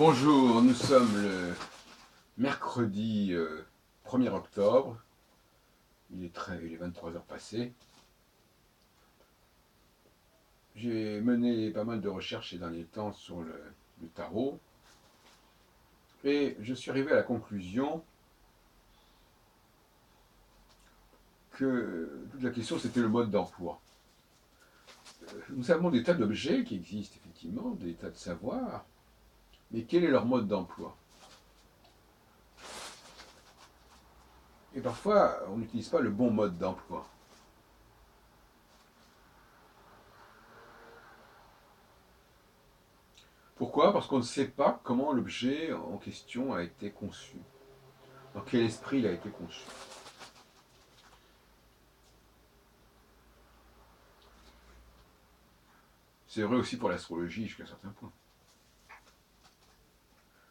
Bonjour, nous sommes le mercredi 1er octobre. Il est 23 heures passées. J'ai mené pas mal de recherches ces derniers temps sur le tarot. Et je suis arrivé à la conclusion que toute la question c'était le mode d'emploi. Nous avons des tas d'objets qui existent effectivement, des tas de savoirs, mais quel est leur mode d'emploi? Et parfois, on n'utilise pas le bon mode d'emploi. Pourquoi? Parce qu'on ne sait pas comment l'objet en question a été conçu, dans quel esprit il a été conçu. C'est vrai aussi pour l'astrologie jusqu'à un certain point.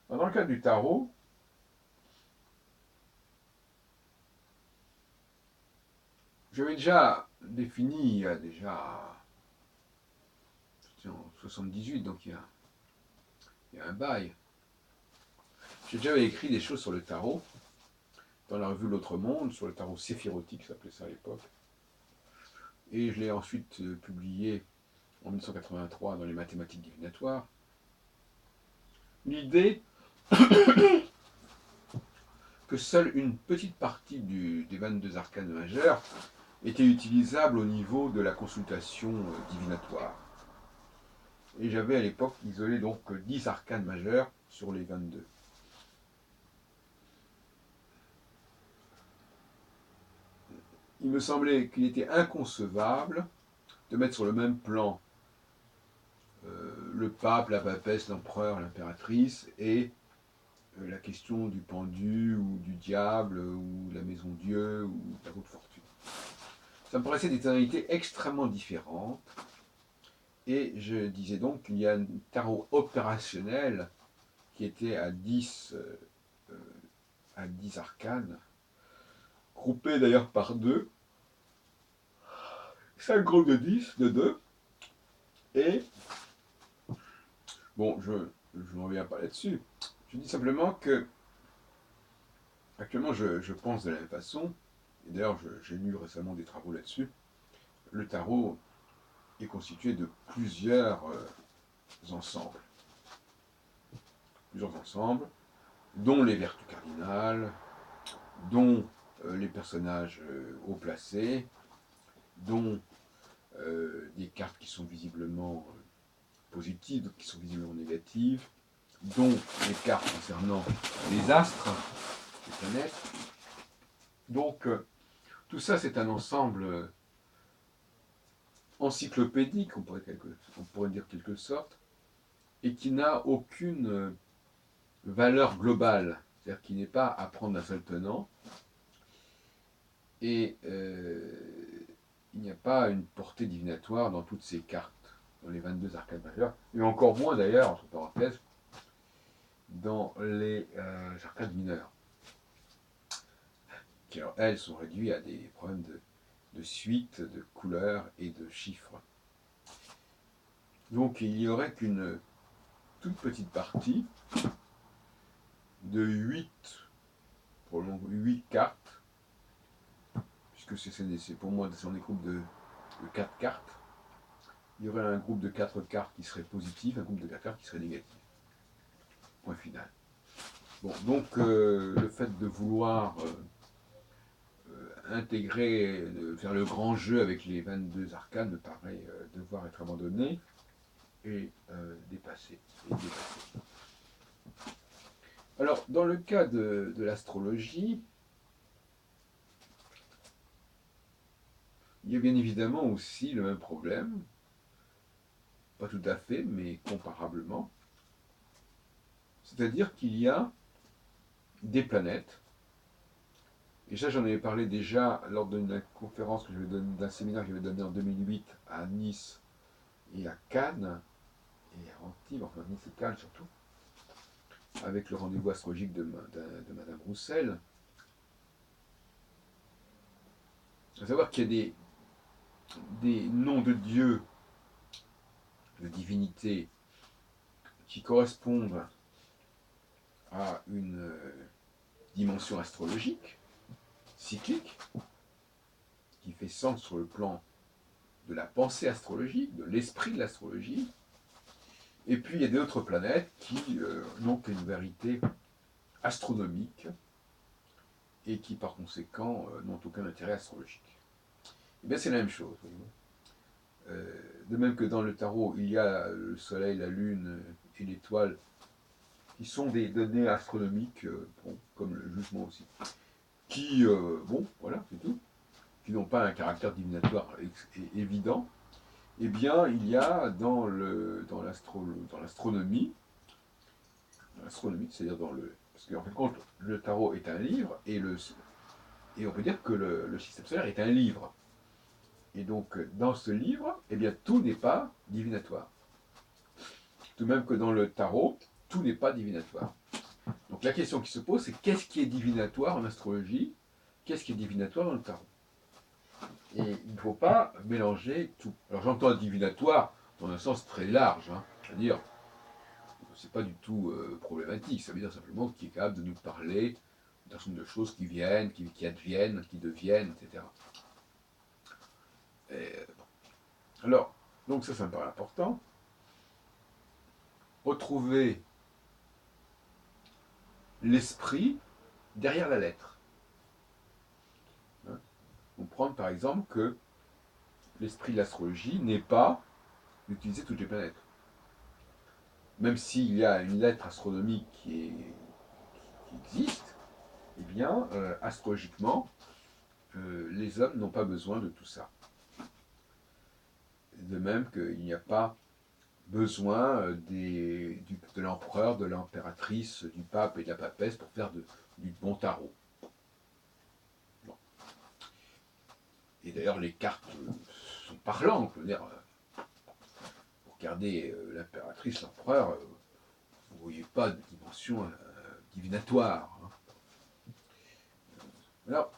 Dans le cas du tarot, j'avais déjà défini il y a déjà, c'était en 78, donc il y a un bail. J'ai déjà écrit des choses sur le tarot, dans la revue L'Autre Monde, sur le tarot séphirotique, ça s'appelait ça à l'époque. Et je l'ai ensuite publié en 1983 dans les mathématiques divinatoires. L'idée que seule une petite partie des 22 arcanes majeurs était utilisable au niveau de la consultation divinatoire. Et j'avais à l'époque isolé donc 10 arcanes majeurs sur les 22. Il me semblait qu'il était inconcevable de mettre sur le même plan le pape, la papesse, l'empereur, l'impératrice et la question du pendu ou du diable ou de la maison Dieu ou de la roue de fortune. Ça me paraissait des tonalités extrêmement différentes et je disais donc qu'il y a un tarot opérationnel qui était à 10 arcanes, groupés d'ailleurs par deux, 5 groupes de 10, de 2, et bon, je n'en reviens pas là-dessus. Je dis simplement que actuellement je pense de la même façon, et d'ailleurs j'ai lu récemment des travaux là-dessus. Le tarot est constitué de plusieurs ensembles. Plusieurs ensembles, dont les vertus cardinales, dont les personnages haut placés, dont des cartes qui sont visiblement positives, d'autres qui sont visiblement négatives, dont les cartes concernant les astres, les planètes. Donc, tout ça, c'est un ensemble encyclopédique, on pourrait dire quelque sorte, et qui n'a aucune valeur globale, c'est-à-dire qui n'est pas à prendre d'un seul tenant, et il n'y a pas une portée divinatoire dans toutes ces cartes, dans les 22 arcanes majeures, et encore moins d'ailleurs, entre parenthèses, dans les arcanes mineures, qui alors, elles sont réduites à des problèmes de suite, de couleurs et de chiffres. Donc il n'y aurait qu'une toute petite partie de 8, probablement 8 cartes, puisque c'est pour moi, ce sont des groupes de 4 cartes. Il y aurait un groupe de 4 cartes qui serait positif, un groupe de 4 cartes qui serait négatif. Point final. Bon, donc le fait de vouloir intégrer, faire le grand jeu avec les 22 arcanes me paraît devoir être abandonné et dépassé. Alors, dans le cas de l'astrologie, il y a bien évidemment aussi le même problème, pas tout à fait, mais comparablement. C'est-à-dire qu'il y a des planètes, et ça j'en avais parlé déjà lors d'une conférence que d'un séminaire que j'avais donné en 2008 à Nice et à Cannes, et à Antibes, enfin Nice et Cannes surtout, avec le rendez-vous astrologique de Madame Roussel. À savoir qu'il y a des noms de dieux, de divinités, qui correspondent a une dimension astrologique, cyclique, qui fait sens sur le plan de la pensée astrologique, de l'esprit de l'astrologie. Et puis il y a d'autres planètes qui n'ont qu'une vérité astronomique et qui par conséquent n'ont aucun intérêt astrologique. Et bien c'est la même chose. De même que dans le tarot, il y a le soleil, la lune et l'étoile qui sont des données astronomiques, bon, comme le jugement aussi, qui, bon, voilà, c'est tout, qui n'ont pas un caractère divinatoire évident. Eh bien, il y a dans l'astronomie, c'est-à-dire parce qu'en fin de compte, le tarot est un livre, et on peut dire que le système solaire est un livre. Et donc, dans ce livre, eh bien, tout n'est pas divinatoire. Tout de même que dans le tarot, tout n'est pas divinatoire. Donc la question qui se pose, c'est qu'est-ce qui est divinatoire en astrologie? Qu'est-ce qui est divinatoire dans le tarot? Et il ne faut pas mélanger tout. Alors j'entends divinatoire dans un sens très large, hein, c'est-à-dire, c'est pas du tout problématique, ça veut dire simplement qu'il est capable de nous parler d'un certain nombre de choses qui viennent, qui adviennent, qui deviennent, etc. Et, alors, donc ça me paraît important. Retrouver l'esprit derrière la lettre. Hein, comprendre par exemple que l'esprit de l'astrologie n'est pas d'utiliser toutes les planètes. Même s'il y a une lettre astronomique qui existe, eh bien, astrologiquement, les hommes n'ont pas besoin de tout ça. De même qu'il n'y a pas besoin de l'empereur, de l'impératrice, du pape et de la papesse pour faire du bon tarot. Bon. Et d'ailleurs, les cartes sont parlantes. Je veux dire, pour regarder l'impératrice, l'empereur, vous ne voyez pas de dimension divinatoire. Hein. Alors,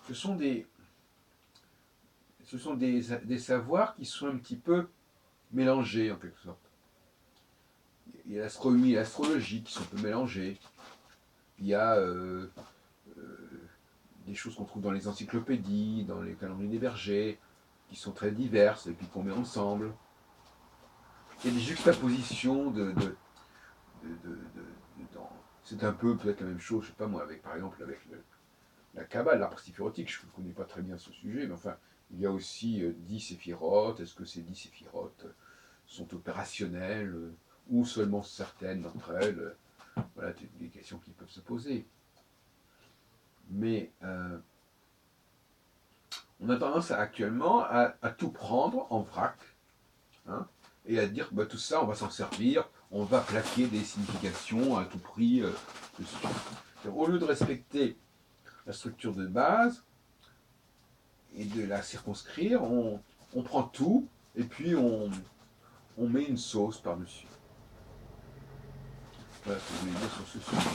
ce sont des savoirs qui sont un petit peu mélangés en quelque sorte. Il y a l'astronomie et l'astrologie qui sont un peu mélangées. Il y a des choses qu'on trouve dans les encyclopédies, dans les calendriers des bergers, qui sont très diverses et puis qu'on met ensemble. Il y a des juxtapositions c'est un peu peut-être la même chose, je sais pas moi, par exemple avec la Kabbale, l'arbre séphirotique, je ne connais pas très bien ce sujet, mais enfin, il y a aussi 10 séphirotes. Est-ce que ces 10 séphirotes sont opérationnelles ou seulement certaines d'entre elles? Voilà des questions qui peuvent se poser. Mais on a tendance actuellement à tout prendre en vrac, hein, et à dire bah, tout ça, on va s'en servir, on va plaquer des significations à tout prix dessus. Au lieu de respecter la structure de base et de la circonscrire, on prend tout et puis on met une sauce par-dessus. Voilà ce que je voulais dire sur ce sujet.